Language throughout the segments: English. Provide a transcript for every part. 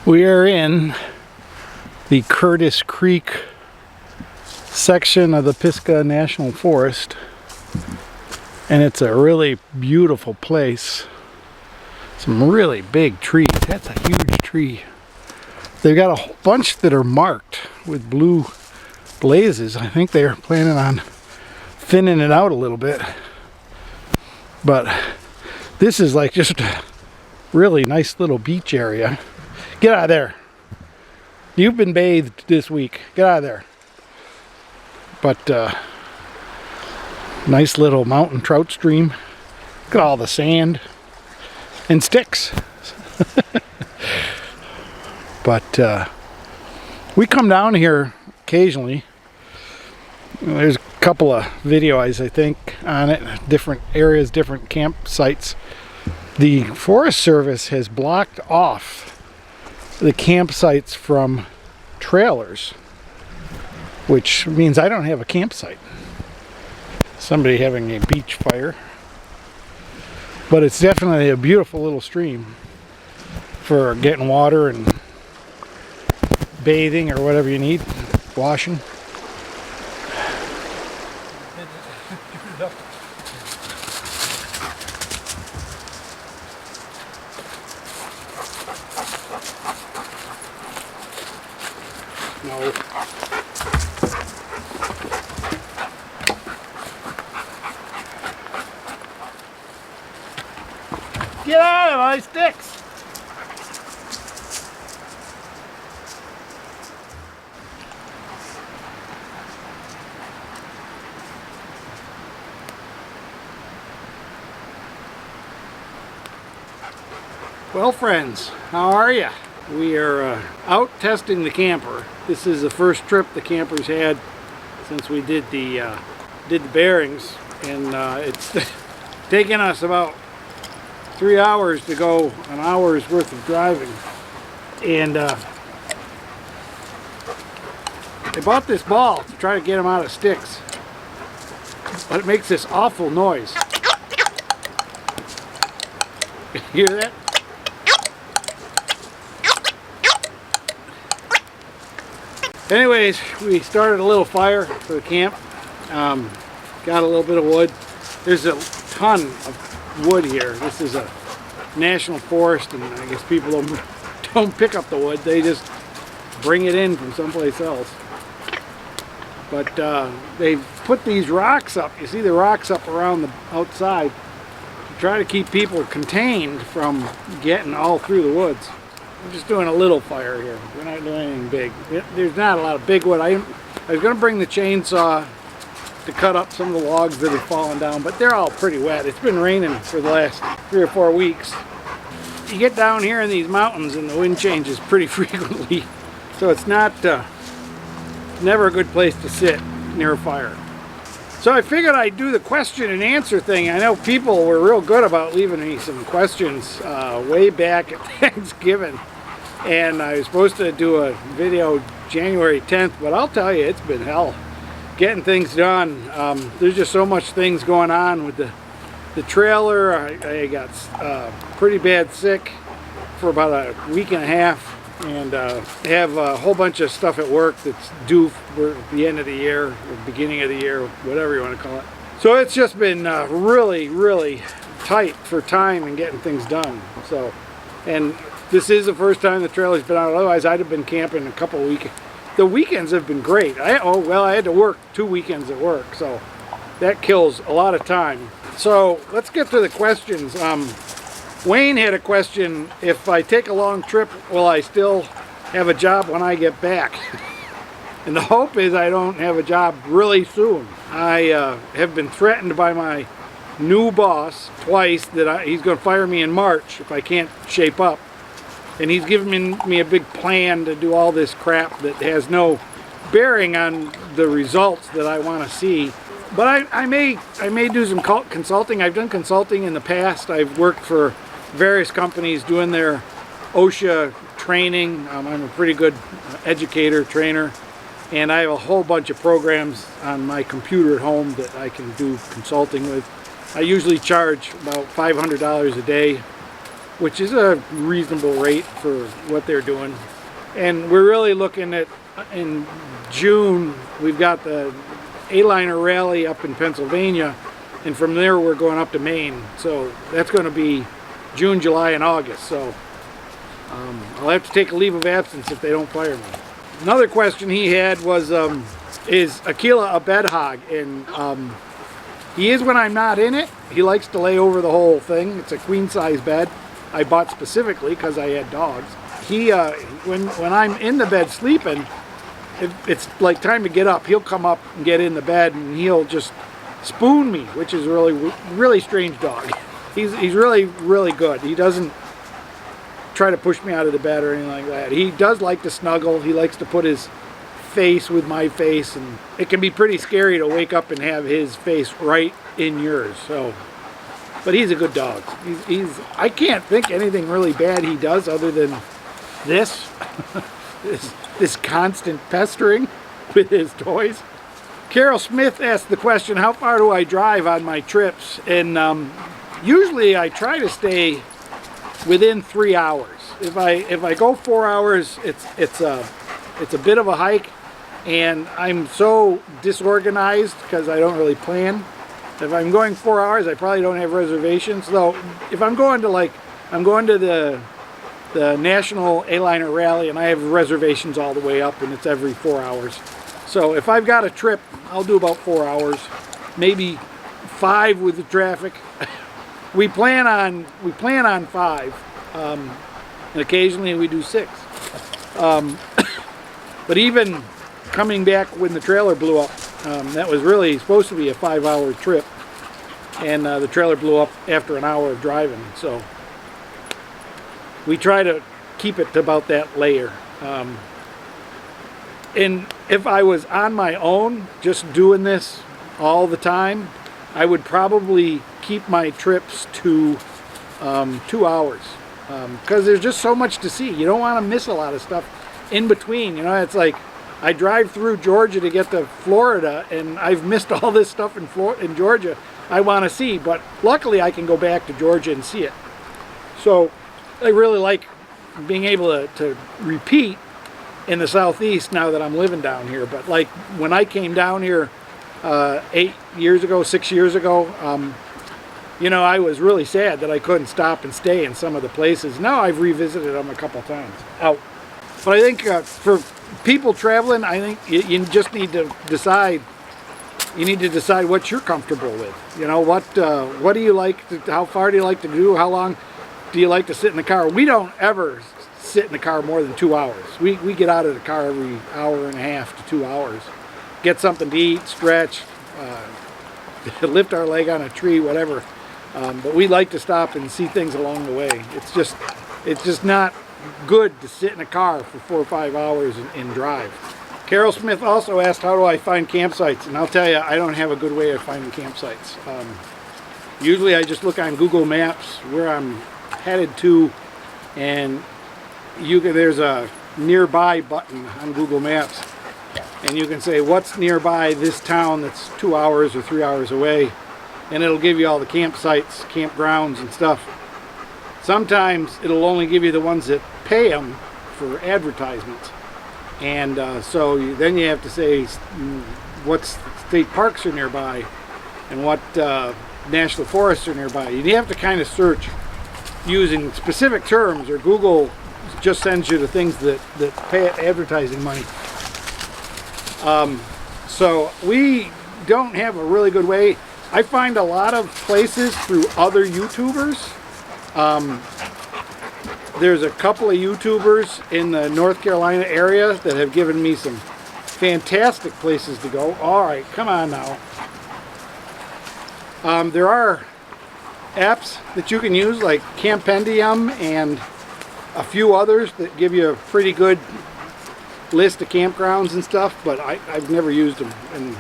We are in the Curtis Creek section of the Pisgah National Forest, and it's a really beautiful place. Some really big trees. That's a huge tree. They've got a whole bunch that are marked with blue blazes. I think they're planning on thinning it out a little bit, but this is like just a really nice little beach area. Get out of there. You've been bathed this week. Get out of there. But nice little mountain trout stream. Look at all the sand and sticks. But we come down here occasionally. There's a couple of videos, I think, on it. Different areas, different campsites. The Forest Service has blocked off the campsites from trailers, which means I don't have a campsite. Somebody having a beach fire. But it's definitely a beautiful little stream for getting water and bathing or whatever you need, washing. No. Get out of my sticks! Well, friends, how are you? We are out testing the camper. This is the first trip the camper's had since we did the bearings, and it's taken us about 3 hours to go an hour's worth of driving. And I bought this ball to try to get them out of sticks, but it makes this awful noise. You hear that? Anyways, we started a little fire for the camp. Got a little bit of wood. There's a ton of wood here. This is a national forest, and I guess people don't pick up the wood. They just bring it in from someplace else. But they've put these rocks up. You see the rocks up around the outside to try to keep people contained from getting all through the woods. I'm just doing a little fire here. We're not doing anything big. There's not a lot of big wood. I was going to bring the chainsaw to cut up some of the logs that have fallen down, but they're all pretty wet. It's been raining for the last 3 or 4 weeks. You get down here in these mountains and the wind changes pretty frequently, so it's not never a good place to sit near a fire. So I figured I'd do the question and answer thing. I know people were real good about leaving me some questions way back at Thanksgiving. And I was supposed to do a video January 10th, but I'll tell you, it's been hell getting things done. There's just so much things going on with the trailer. I got pretty bad sick for about a week and a half, and have a whole bunch of stuff at work that's due for the end of the year, or beginning of the year, whatever you want to call it. So it's just been really, really tight for time and getting things done. So, and this is the first time the trailer's been out. Otherwise, I'd have been camping a couple of weekends. The weekends have been great. I had to work 2 weekends at work, so that kills a lot of time. So let's get to the questions. Wayne had a question: if I take a long trip, will I still have a job when I get back? And the hope is I don't have a job really soon. I have been threatened by my new boss twice that he's going to fire me in March if I can't shape up. And he's given me a big plan to do all this crap that has no bearing on the results that I want to see. But I may do some consulting. I've done consulting in the past. I've worked for various companies doing their OSHA training. I'm a pretty good educator, trainer, and I have a whole bunch of programs on my computer at home that I can do consulting with. I usually charge about $500 a day which is a reasonable rate for what they're doing. And we're really looking at, in June, we've got the Aliner rally up in Pennsylvania, and from there we're going up to Maine. So that's going to be June, July, and August. So I'll have to take a leave of absence if they don't fire me. Another question he had was, is Aquila a bed hog? And he is when I'm not in it. He likes to lay over the whole thing. It's a queen size bed I bought specifically because I had dogs. He, when I'm in the bed sleeping, it's like time to get up. He'll come up and get in the bed and he'll just spoon me, which is really strange dog. He's really good. He doesn't try to push me out of the bed or anything like that. He does like to snuggle. He likes to put his face with my face, and it can be pretty scary to wake up and have his face right in yours. So, but he's a good dog. I can't think anything really bad he does other than this. this constant pestering with his toys. Carol Smith asked the question, how far do I drive on my trips? And usually I try to stay within 3 hours. If I go 4 hours, it's a bit of a hike, and I'm so disorganized because I don't really plan. If I'm going 4 hours, I probably don't have reservations. Though if I'm going to the National Aliner Rally, and I have reservations all the way up, and it's every 4 hours. So if I've got a trip, I'll do about 4 hours, maybe 5 with the traffic. We plan on 5, and occasionally we do 6. But even coming back when the trailer blew up, that was really supposed to be a 5-hour trip, and the trailer blew up after an hour of driving. So we try to keep it to about that layer. And if I was on my own, just doing this all the time, I would probably keep my trips to 2 hours, because there's just so much to see. You don't want to miss a lot of stuff in between. You know, it's like I drive through Georgia to get to Florida, and I've missed all this stuff in Georgia I want to see, but luckily I can go back to Georgia and see it. So I really like being able to repeat in the Southeast now that I'm living down here. But like when I came down here 6 years ago, you know, I was really sad that I couldn't stop and stay in some of the places. Now I've revisited them a couple times out. But I think for people traveling, I think you just need to decide. You need to decide what you're comfortable with. You know, what do you like? How far do you like to do? How long do you like to sit in the car? We don't ever sit in the car more than 2 hours. We get out of the car every hour and a half to 2 hours. Get something to eat, stretch, lift our leg on a tree, whatever. But we like to stop and see things along the way. It's just not good to sit in a car for 4 or 5 hours and drive. Carol Smith also asked, how do I find campsites? And I'll tell you, I don't have a good way of finding campsites. Usually I just look on Google Maps where I'm headed to, and there's a nearby button on Google Maps, and you can say what's nearby this town that's 2 hours or 3 hours away, and it'll give you all the campsites, campgrounds and stuff. Sometimes it'll only give you the ones that pay them for advertisements, and then you have to say what state parks are nearby and what national forests are nearby. You have to kind of search using specific terms, or Google just sends you the things that pay advertising money. So we don't have a really good way. I find a lot of places through other YouTubers. There's a couple of YouTubers in the North Carolina area that have given me some fantastic places to go. All right, come on now. There are apps that you can use like Campendium and a few others that give you a pretty good list of campgrounds and stuff, but I've never used them, and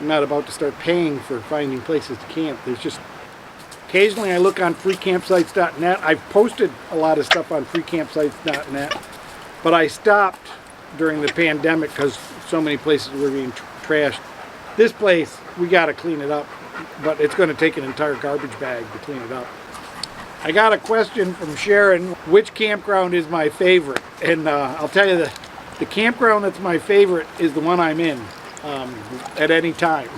I'm not about to start paying for finding places to camp. There's just occasionally I look on freecampsites.net. I've posted a lot of stuff on freecampsites.net, but I stopped during the pandemic because so many places were being trashed. This place, we got to clean it up, but it's going to take an entire garbage bag to clean it up. I got a question from Sharon, which campground is my favorite? And I'll tell you, the campground that's my favorite is the one I'm in at any time.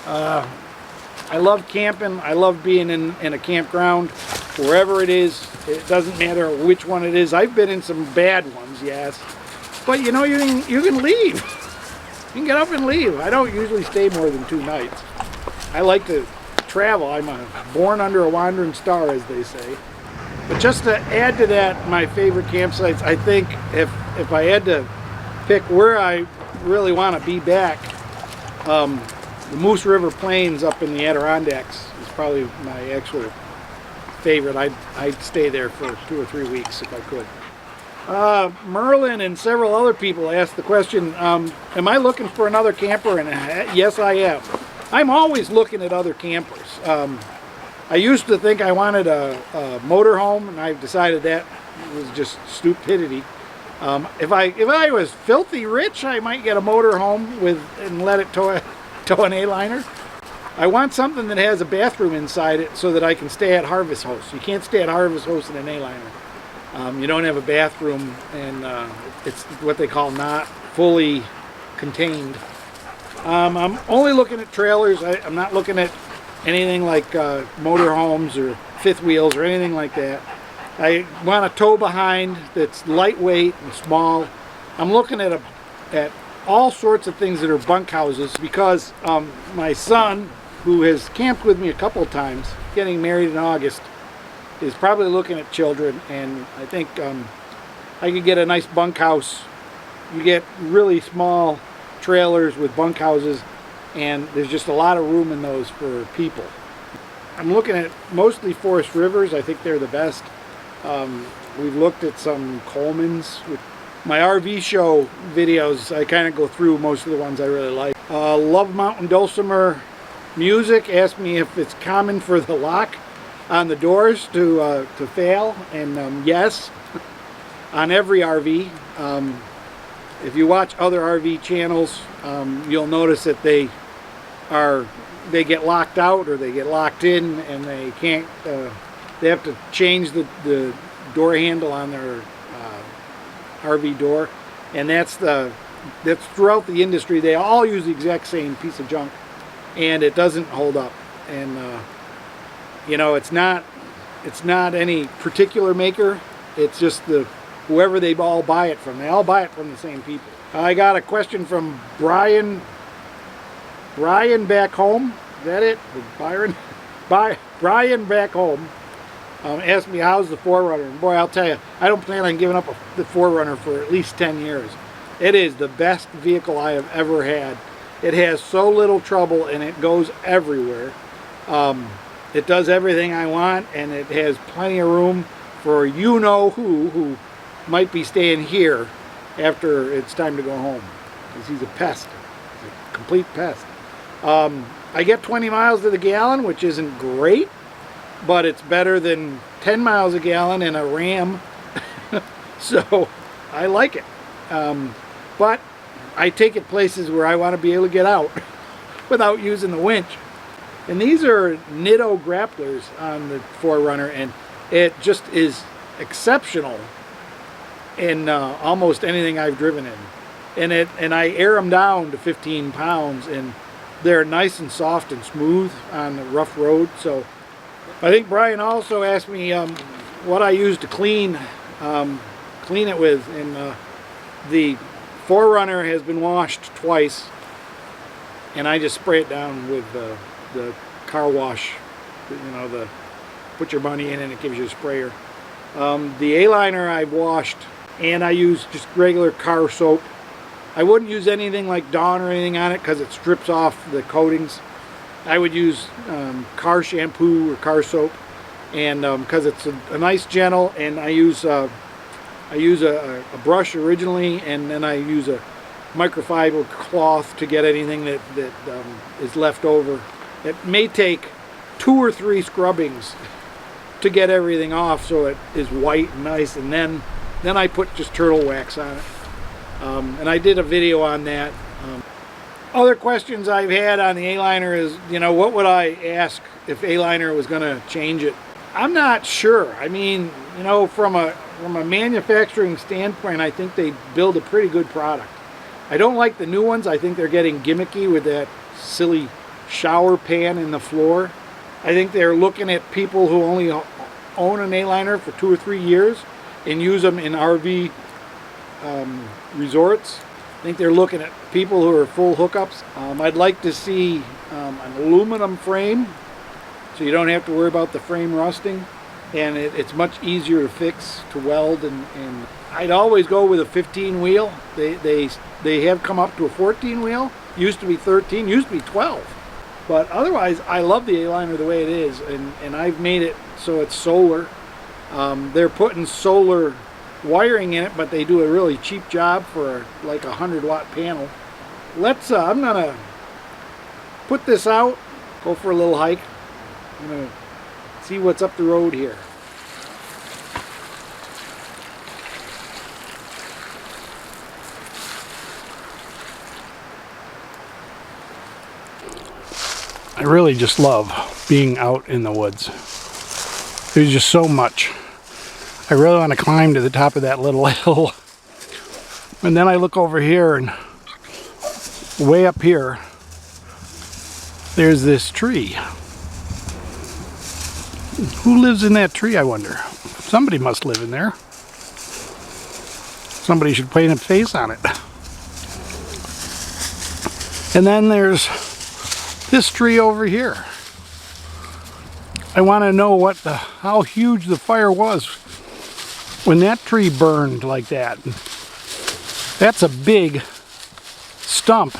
I love camping. I love being in a campground, wherever it is. It doesn't matter which one it is. I've been in some bad ones, yes. But you know, you can leave. You can get up and leave. I don't usually stay more than 2 nights. I like to travel. I'm born under a wandering star, as they say. But just to add to that, my favorite campsites, I think if I had to pick where I really want to be back, the Moose River Plains up in the Adirondacks is probably my actual favorite. I'd stay there for 2 or 3 weeks if I could. Merlin and several other people asked the question, am I looking for another camper? And yes, I am. I'm always looking at other campers. I used to think I wanted a motorhome, and I've decided that was just stupidity. If I was filthy rich, I might get a motorhome and let it tow an A-liner. I want something that has a bathroom inside it so that I can stay at Harvest Host. You can't stay at Harvest Host in an A-liner. You don't have a bathroom, and it's what they call not fully contained. I'm only looking at trailers. I'm not looking at anything like motorhomes or fifth wheels or anything like that. I want a tow behind that's lightweight and small. I'm looking at all sorts of things that are bunkhouses because my son, who has camped with me a couple of times, getting married in August, is probably looking at children, and I think I could get a nice bunkhouse. You get really small trailers with bunkhouses, and there's just a lot of room in those for people. I'm looking at mostly Forest Rivers. I think they're the best. We've looked at some Coleman's. My RV show videos, I kind of go through most of the ones I really like. Love Mountain Dulcimer Music asked me if it's common for the lock on the doors to fail, and yes, on every RV. If you watch other RV channels, you'll notice that they get locked out or they get locked in, and they can't. They have to change the door handle on their RV door, and that's throughout the industry. They all use the exact same piece of junk, and it doesn't hold up. And you know, it's not any particular maker. It's just whoever they all buy it from. They all buy it from the same people. I got a question from Brian back home. Is that it? Byron? Brian back home. Asked me, how's the 4Runner? And boy, I'll tell you, I don't plan on giving up the 4Runner for at least 10 years. It is the best vehicle I have ever had. It has so little trouble, and it goes everywhere. It does everything I want, and it has plenty of room for you-know-who might be staying here after it's time to go home, because he's a pest. He's a complete pest. I get 20 miles to the gallon, which isn't great, but it's better than 10 miles a gallon in a Ram. So I like it. But I take it places where I want to be able to get out without using the winch. And these are Nitto grapplers on the 4Runner, and it just is exceptional in almost anything I've driven in. And I air them down to 15 pounds, and they're nice and soft and smooth on the rough road. So I think Brian also asked me what I use to clean it with, and the 4Runner has been washed twice, and I just spray it down with the car wash. You know, put your money in and it gives you a sprayer. The A-liner I've washed, and I use just regular car soap. I wouldn't use anything like Dawn or anything on it because it strips off the coatings. I would use car shampoo or car soap, and because it's a nice gentle, and I use a brush originally, and then I use a microfiber cloth to get anything that is left over. It may take 2 or 3 scrubbings to get everything off so it is white and nice, and then I put just turtle wax on it. And I did a video on that. Other questions I've had on the A-liner is, you know, what would I ask if A-liner was going to change it? I'm not sure. I mean, you know, from a manufacturing standpoint, I think they build a pretty good product. I don't like the new ones. I think they're getting gimmicky with that silly shower pan in the floor. I think they're looking at people who only own an A-liner for 2 or 3 years and use them in RV resorts. I think they're looking at people who are full hookups. I'd like to see an aluminum frame, so you don't have to worry about the frame rusting, and it's much easier to fix, to weld, and I'd always go with a 15 wheel. They have come up to a 14 wheel. Used to be 13, used to be 12. But otherwise, I love the A-liner the way it is, and I've made it so it's solar. They're putting solar wiring in it, but they do a really cheap job for like a 100-watt panel. I'm gonna put this out, go for a little hike. I'm gonna see what's up the road here. I really just love being out in the woods. There's just so much. I really want to climb to the top of that little hill. And then I look over here, and way up here, there's this tree. Who lives in that tree, I wonder? Somebody must live in there. Somebody should paint a face on it. And then there's this tree over here. I want to know how huge the fire was when that tree burned like that. That's a big stump,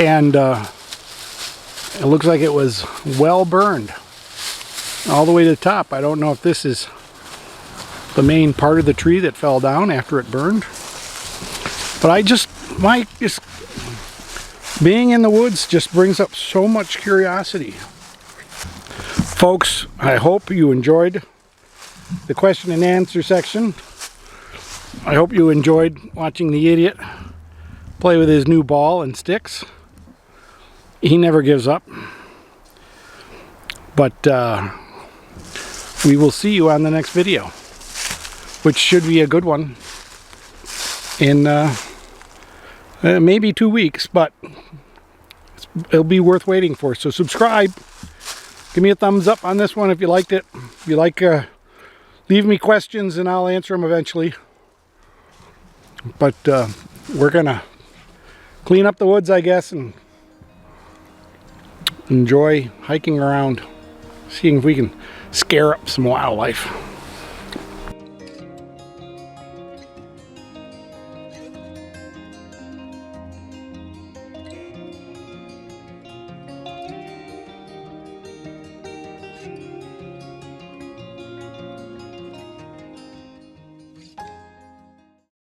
and it looks like it was well burned all the way to the top. I don't know if this is the main part of the tree that fell down after it burned, but being in the woods just brings up so much curiosity. Folks, I hope you enjoyed the question and answer section. I hope you enjoyed watching the idiot play with his new ball and sticks. He never gives up. But we will see you on the next video, which should be a good one in maybe 2 weeks, but it'll be worth waiting for. So subscribe. Give me a thumbs up on this one if you liked it. If you like, leave me questions and I'll answer them eventually. But we're gonna clean up the woods, I guess, and enjoy hiking around, seeing if we can scare up some wildlife.